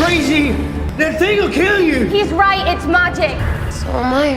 crazy. That thing will kill you. He's right, it's magic. So am I.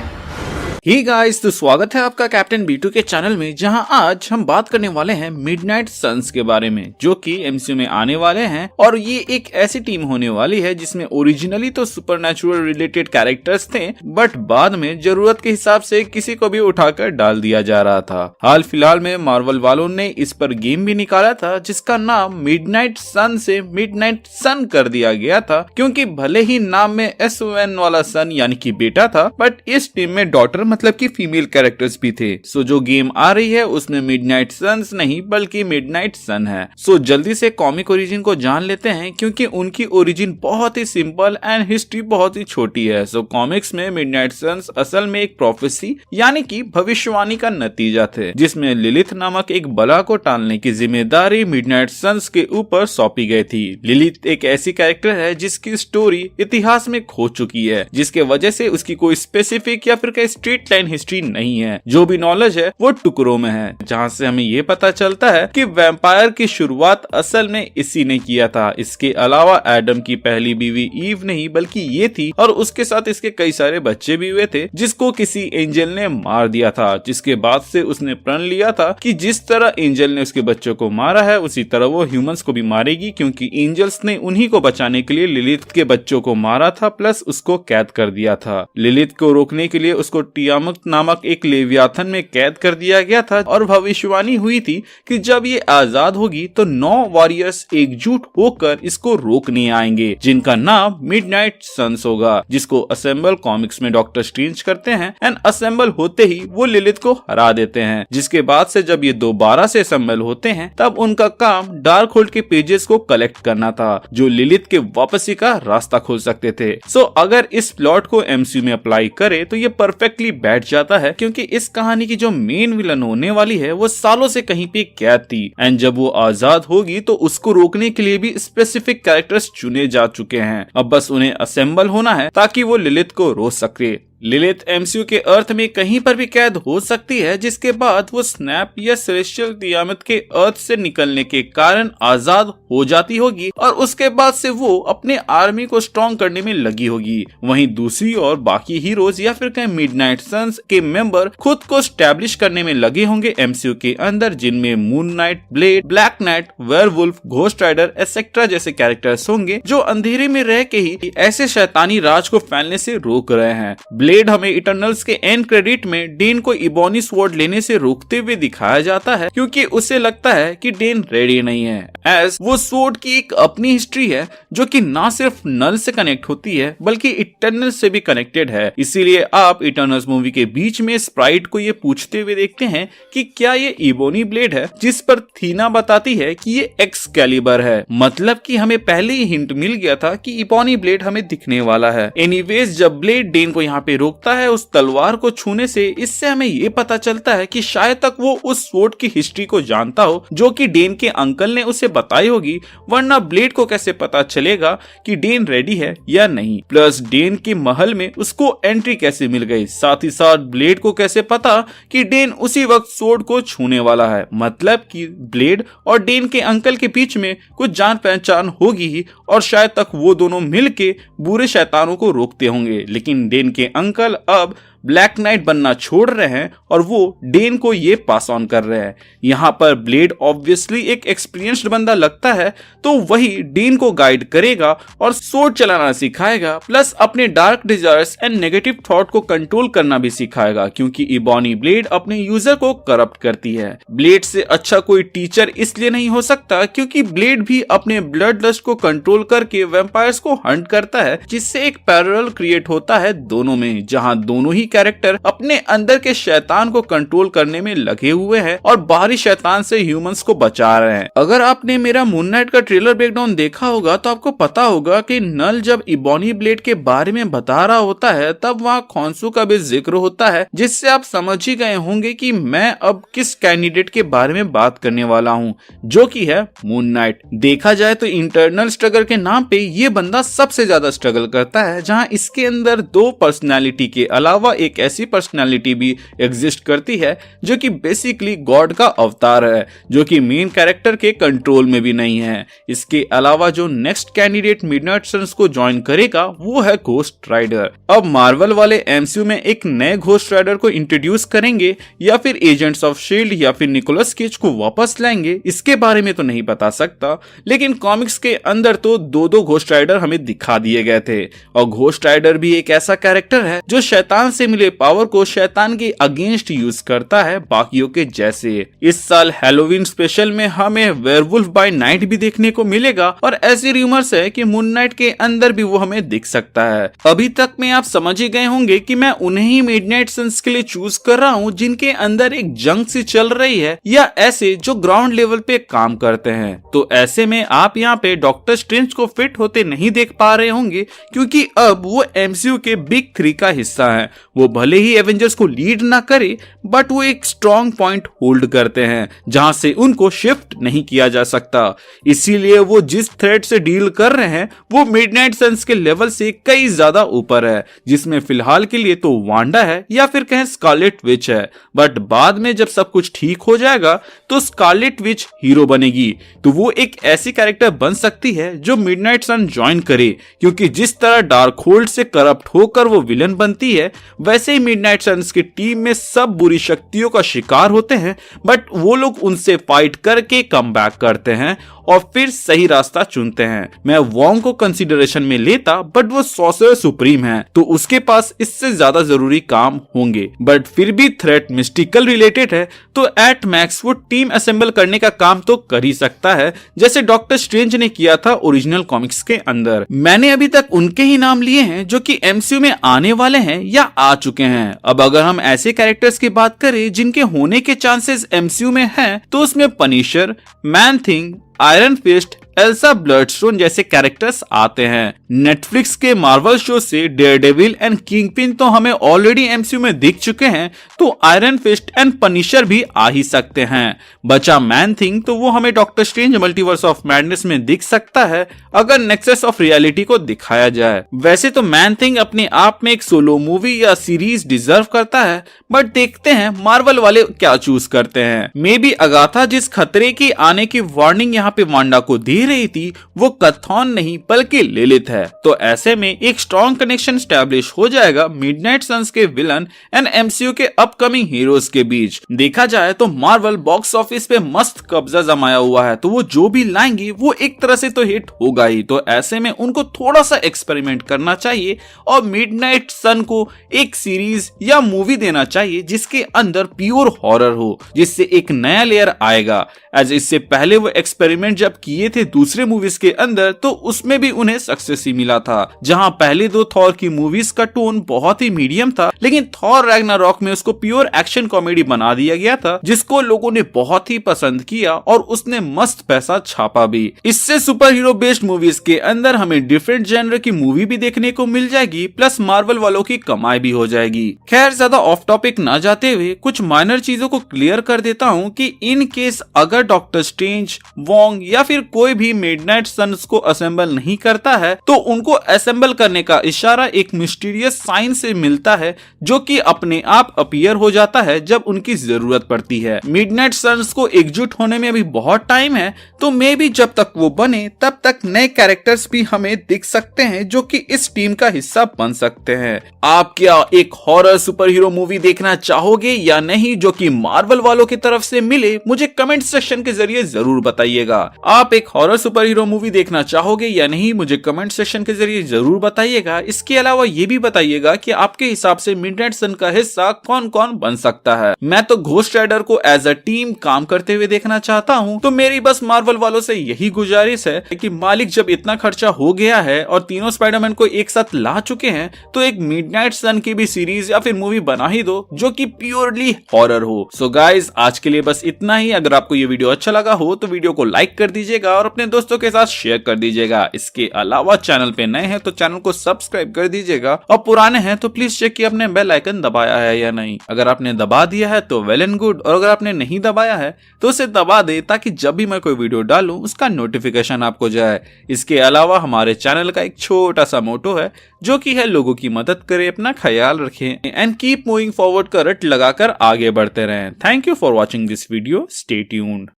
He guys, तो स्वागत है आपका captain Bittu के channel में, जहां आज हम बात करने वाले हैं मिडनाइट सन्स के बारे में, जो कि एमसीयू में आने वाले हैं। और ये एक ऐसी टीम होने वाली है जिसमें ओरिजिनली तो सुपरनैचुरल रिलेटेड कैरेक्टर्स थे, बट बाद में जरूरत के हिसाब से किसी को भी उठाकर डाल दिया जा रहा था। हाल फिलहाल में मार्वल वालों ने इस पर गेम भी निकाला था, जिसका नाम मिडनाइट सन से मिडनाइट सन कर दिया गया था, क्योंकि भले ही नाम में SON वाला सन यानी कि बेटा था, बट इस टीम में डॉटर मतलब कि फीमेल कैरेक्टर्स भी थे। सो जो गेम आ रही है उसमें मिडनाइट सन्स नहीं बल्कि मिडनाइट सन है। सो जल्दी से कॉमिक ओरिजिन को जान लेते हैं, क्योंकि उनकी ओरिजिन बहुत ही सिंपल एंड हिस्ट्री बहुत ही छोटी है। सो कॉमिक्स में मिडनाइट सन्स असल में एक प्रोफेसी यानी कि भविष्यवाणी का नतीजा थे, जिसमें लिलिथ नामक एक बला को टालने की जिम्मेदारी मिडनाइट सन्स के ऊपर सौंपी गई थी। लिलिथ एक ऐसी कैरेक्टर है जिसकी स्टोरी इतिहास में खो चुकी है, जिसके वजह से उसकी कोई स्पेसिफिक या फिर कोई स्ट्रेट लाइन हिस्ट्री नहीं है। जो भी नॉलेज है वो टुकड़ों में है, जहां से हमें ये पता चलता है कि वैम्पायर की शुरुआत असल में इसी ने किया था। इसके अलावा एडम की पहली बीवी ईव नहीं बल्कि ये थी, और उसके साथ इसके कई सारे बच्चे भी हुए थे, जिसको किसी एंजल ने मार दिया था। जिसके बाद से उसने प्रण लिया था कि जिस तरह एंजल ने उसके बच्चों को मारा है उसी तरह वो ह्यूमंस को भी मारेगी, क्योंकि एंजल्स ने उन्हीं को बचाने के लिए लिलिथ के बच्चों को मारा था, प्लस उसको कैद कर दिया था। लिलिथ को रोकने के लिए उसको टियामुत नामक एक लेवियाथन में कैद कर दिया गया था, और भविष्यवाणी हुई थी कि जब ये आजाद होगी तो 9 वॉरियर्स एकजुट होकर इसको रोकने आएंगे, जिनका नाम मिडनाइट सन्स होगा, जिसको असेंबल कॉमिक्स में डॉक्टर स्ट्रेंज करते हैं। एंड असेंबल होते ही वो लिलिथ को हरा देते हैं, जिसके बाद से जब ये दोबारा से असेंबल होते हैं तब उनका काम डार्क होल्ड के पेजेस को कलेक्ट करना था, जो लिलिथ के वापसी का रास्ता खोल सकते थे। सो अगर इस प्लॉट को एमसीयू में अप्लाई करे तो ये परफेक्टली बैठ जाता है, क्योंकि इस कहानी की जो मेन विलन होने वाली है वो सालों से कहीं पे कैद थी, एंड जब वो आजाद होगी तो उसको रोकने के लिए भी स्पेसिफिक कैरेक्टर्स चुने जा चुके हैं। अब बस उन्हें असेंबल होना है ताकि वो लिलिथ को रोक सके। लिलिथ एमसीयू के अर्थ में कहीं पर भी कैद हो सकती है, जिसके बाद वो स्नैप या सेलेस्टियल तियामत के अर्थ से निकलने के कारण आजाद हो जाती होगी, और उसके बाद से वो अपने आर्मी को स्ट्रॉन्ग करने में लगी होगी। वहीं दूसरी ओर बाकी हीरोज या फिर कहीं मिडनाइट सन्स के मेंबर खुद को स्टैब्लिश करने में लगे होंगे एमसीयू के अंदर, जिनमें Moon Knight, Blade, Black Knight, Werewolf, Ghost Rider etcetera जैसे कैरेक्टर्स होंगे, जो अंधेरे में रह के ही ऐसे शैतानी राज को फैलने से रोक रहे हैं। ब्लेड हमें इटर्नल्स के एंड क्रेडिट में डेन को इबोनी स्वॉर्ड लेने से रोकते हुए दिखाया जाता है, क्योंकि उसे लगता है कि डेन रेडी नहीं है, एज वो स्वॉर्ड की एक अपनी हिस्ट्री है जो कि ना सिर्फ नल से कनेक्ट होती है बल्कि इटर्नल्स से भी कनेक्टेड है। इसीलिए आप इटर्नल्स मूवी के बीच में स्प्राइट को ये पूछते हुए देखते हैं कि क्या ये इबोनी ब्लेड है, जिस पर थीना बताती है कि ये एक्सकैलिबर है, मतलब कि हमें पहले ही हिंट मिल गया था कि इबोनी ब्लेड हमें दिखने वाला है। एनीवेज जब ब्लेड डेन को यहाँ पे रोकता है उस तलवार को छूने से, इससे हमें ये पता चलता है कि शायद तक वो उस स्वॉर्ड की हिस्ट्री को जानता हो जो कि डेन के अंकल ने उसे बताई होगी, वरना ब्लेड को कैसे पता चलेगा कि डेन रेडी है या नहीं। प्लस डेन के महल में उसको एंट्री कैसे मिल गई, साथ ही साथ ब्लेड को कैसे पता कि डेन उसी वक्त स्वॉर्ड को छूने वाला है, मतलब कि ब्लेड और डेन के अंकल के बीच में कुछ जान पहचान होगी ही, और शायद तक वो दोनों मिलके बुरे शैतानों को रोकते होंगे। लेकिन डेन के अंकल अब ब्लैक नाइट बनना छोड़ रहे हैं और वो डेन को ये पास ऑन कर रहे हैं। यहाँ पर ब्लेड ऑब्वियसली एक एक्सपीरियंस्ड बंदा लगता है, तो वही डेन को गाइड करेगा और स्वॉर्ड चलाना सिखाएगा, प्लस अपने dark desires and negative thought को कंट्रोल करना भी सिखाएगा, क्योंकि इबोनी ब्लेड अपने यूजर को करप्ट करती है। ब्लेड से अच्छा कोई टीचर इसलिए नहीं हो सकता क्योंकि ब्लेड भी अपने ब्लड लस्ट को कंट्रोल करके वैम्पायर्स को हंट करता है, जिससे एक पैरेलल क्रिएट होता है दोनों में, जहाँ दोनों ही कैरेक्टर अपने अंदर के शैतान को कंट्रोल करने में लगे हुए हैं और बाहरी शैतान से ह्यूमंस को बचा रहे हैं। अगर आपने मेरा मून नाइट का ट्रेलर ब्रेकडाउन देखा होगा तो आपको पता होगा कि नल जब इबोनी ब्लेड के बारे में बता रहा होता है तब वहाँ खोंसू का भी जिक्र होता है, जिससे आप समझ ही गए होंगे कि मैं अब किस कैंडिडेट के बारे में बात करने वाला हूँ, जो कि है मून नाइट। देखा जाए तो इंटरनल स्ट्रगल के नाम पे ये बंदा सबसे ज्यादा स्ट्रगल करता है, जहाँ इसके अंदर 2 पर्सनैलिटी के अलावा एक ऐसी पर्सनालिटी भी एग्जिस्ट करती है जो कि बेसिकली गॉड का अवतार है, जो कि मेन कैरेक्टर के कंट्रोल में भी नहीं है। इसके अलावा जो नेक्स्ट कैंडिडेट मिडनाइट सन्स को ज्वाइन करेगा वो है घोस्ट राइडर। अब मार्वल वाले एमसीयू में एक नए घोस्ट राइडर को इंट्रोड्यूस करेंगे या फिर एजेंट्स ऑफ शील्ड या फिर निकोलस केज को वापस लाएंगे, इसके बारे में तो नहीं बता सकता, लेकिन कॉमिक्स के अंदर तो दो घोस्ट राइडर हमें दिखा दिए गए थे। और घोस्ट राइडर भी एक ऐसा कैरेक्टर है जो शैतान से मिले पावर को शैतान के अगेंस्ट यूज करता है, बाकियों के जैसे। इस साल हैलोवीन स्पेशल में हमें वेयरवुल्फ बाय नाइट भी देखने को मिलेगा और ऐसी रूमर्स है कि मून नाइट के अंदर भी वो हमें दिख सकता है। अभी तक में आप समझ ही गए होंगे कि मैं उन्हें ही मिडनाइट सन्स के लिए चूज कर रहा हूँ जिनके अंदर एक जंग सी चल रही है या ऐसे जो ग्राउंड लेवल पे काम करते हैं। तो ऐसे में आप यहाँ पे डॉक्टर स्ट्रेंज को फिट होते नहीं देख पा रहे होंगे, क्योंकि अब वो एमसीयू के बिग 3 का हिस्सा है। वो भले ही एवेंजर्स को लीड ना करे, बट वो एक स्ट्रॉन्ग पॉइंट होल्ड करते हैं जहां से उनको शिफ्ट नहीं किया जा सकता। इसीलिए वो जिस थ्रेट से डील कर रहे हैं वो मिडनाइट सन्स के लेवल से कई ज्यादा ऊपर है, जिसमें फिलहाल के लिए तो वांडा है या फिर कहें स्कारलेट विच है। बट बाद में जब सब कुछ ठीक हो जाएगा तो स्कारलेट विच हीरो बनेगी, तो वो एक ऐसी कैरेक्टर बन सकती है जो मिडनाइट सन ज्वाइन करे, क्योंकि जिस तरह डार्क होल्ड से करप्ट होकर वो विलन बनती है, वैसे ही मिडनाइट सन्स की टीम में सब बुरी शक्तियों का शिकार होते हैं, बट वो लोग उनसे फाइट करके कम बैक करते हैं और फिर सही रास्ता चुनते हैं। मैं वॉन्ग को कंसीडरेशन में लेता, बट वो सॉर्सरर सुप्रीम है, तो उसके पास इससे ज्यादा जरूरी काम होंगे। बट फिर भी थ्रेट मिस्टिकल रिलेटेड है, तो एट मैक्स वो टीम असेंबल करने का काम तो कर ही सकता है, जैसे डॉक्टर स्ट्रेंज ने किया था ओरिजिनल कॉमिक्स के अंदर। मैंने अभी तक उनके ही नाम लिए हैं जो कि एमसीयू में आने वाले हैं या आ चुके हैं। अब अगर हम ऐसे कैरेक्टर्स की बात करें जिनके होने के चांसेस एमसीयू में हैं, तो उसमें Punisher, Man Thing, Iron Fist, Elsa Bloodstone जैसे कैरेक्टर्स आते हैं। नेटफ्लिक्स के मार्वल शो से डेयरडेविल एंड किंगपिन तो हमें ऑलरेडी एमसीयू में दिख चुके हैं, तो आयरन फिस्ट एंड पनिशर भी आ ही सकते हैं। बचा मैन थिंग, तो वो हमें doctor strange multiverse of madness में दिख सकता है अगर नेक्सस ऑफ रियलिटी को दिखाया जाए। वैसे तो मैन थिंग अपने आप में एक सोलो मूवी या सीरीज डिजर्व करता है, बट देखते हैं मार्वल वाले क्या चूज करते हैं। मे बी अगाथा जिस खतरे की आने की वार्निंग यहाँ पे वांडा को दी रही थी वो कथॉन नहीं बल्कि लिलिथ है, तो ऐसे में एक स्ट्रॉन्ग कनेक्शन स्टैब्लिश हो जाएगा मिडनाइट सन्स के विलन एंड एमसीयू के अपकमिंग हीरोज के बीच। देखा जाए तो मार्वल बॉक्स ऑफिस पे मस्त कब्जा जमाया हुआ है, तो वो जो भी लाएंगे वो एक तरह से तो हिट होगा ही। तो ऐसे में उनको थोड़ा सा एक्सपेरिमेंट करना चाहिए और मिडनाइट सन को एक सीरीज या मूवी देना चाहिए जिसके अंदर प्योर हॉरर हो, जिससे एक नया लेयर आएगा। एज इससे पहले वो एक्सपेरिमेंट जब किए थे दूसरे मूवीज के अंदर, तो उसमें भी उन्हें सक्सेस ही मिला था। जहां पहले 2 थॉर की मूवीज का टोन बहुत ही मीडियम था, लेकिन थॉर रैग्नारॉक में उसको प्योर एक्शन कॉमेडी बना दिया गया था, जिसको लोगों ने बहुत ही पसंद किया और उसने मस्त पैसा छापा भी। इससे सुपर हीरो बेस्ड मूवीज के अंदर हमें डिफरेंट जेनर की मूवी भी देखने को मिल जाएगी, प्लस मार्वल वालों की कमाई भी हो जाएगी। खैर ज्यादा ऑफ टॉपिक ना जाते हुए कुछ माइनर चीजों को क्लियर कर देता हूँ कि इन केस अगर डॉक्टर स्ट्रेंज, वॉन्ग या फिर कोई भी मिडनाइट सन्स को असेंबल नहीं करता है, तो उनको असेंबल करने का इशारा एक मिस्टीरियस साइन से मिलता है जो कि अपने आप अपीयर हो जाता है जब उनकी जरूरत पड़ती है। मिडनाइट सन्स को एकजुट होने में अभी बहुत टाइम है, तो मे भी जब तक वो बने तब तक नए कैरेक्टर्स भी हमें दिख सकते हैं जो कि इस टीम का हिस्सा बन सकते हैं। आप क्या एक हॉरर सुपर हीरो मूवी देखना चाहोगे या नहीं जो कि मार्वल वालों की तरफ से मिले, मुझे कमेंट सेक्शन के जरिए जरूर बताइएगा। आप एक हॉरर सुपर हीरो मूवी देखना चाहोगे या नहीं, मुझे कमेंट सेक्शन के जरिए जरूर बताइएगा। इसके अलावा ये भी बताइएगा कि आपके हिसाब से मिडनाइट सन का हिस्सा कौन कौन बन सकता है। मैं तो घोस्ट राइडर को एज अ टीम काम करते हुए देखना चाहता हूँ, तो मेरी बस मार्वल वालों से यही गुजारिश है कि मालिक जब इतना खर्चा हो गया है और तीनों स्पाइडरमैन को एक साथ ला चुके हैं, तो एक मिडनाइट सन की भी सीरीज या फिर मूवी बना ही दो जो कि प्योरली हॉरर हो। सो गाइज आज के लिए बस इतना ही। अगर आपको ये वीडियो अच्छा लगा हो तो वीडियो को लाइक कर दीजिएगा और अपने दोस्तों के साथ शेयर कर दीजिएगा। इसके अलावा चैनल पे नए हैं तो चैनल को सब्सक्राइब कर दीजिएगा और पुराने हैं तो प्लीज चेक कि आपने बेल आइकन दबाया है या नहीं। अगर आपने दबा दिया है तो वेल एंड गुड, और अगर आपने नहीं दबाया है तो उसे दबा दे ताकि जब भी मैं कोई वीडियो डालूं उसका नोटिफिकेशन आपको जाए। इसके अलावा हमारे चैनल का एक छोटा सा मोटो है जो कि है लोगों की मदद करें, अपना ख्याल रखें एंड कीप मूविंग फॉरवर्ड का रट लगाकर आगे बढ़ते रहें। Thank you for watching this video, stay tuned.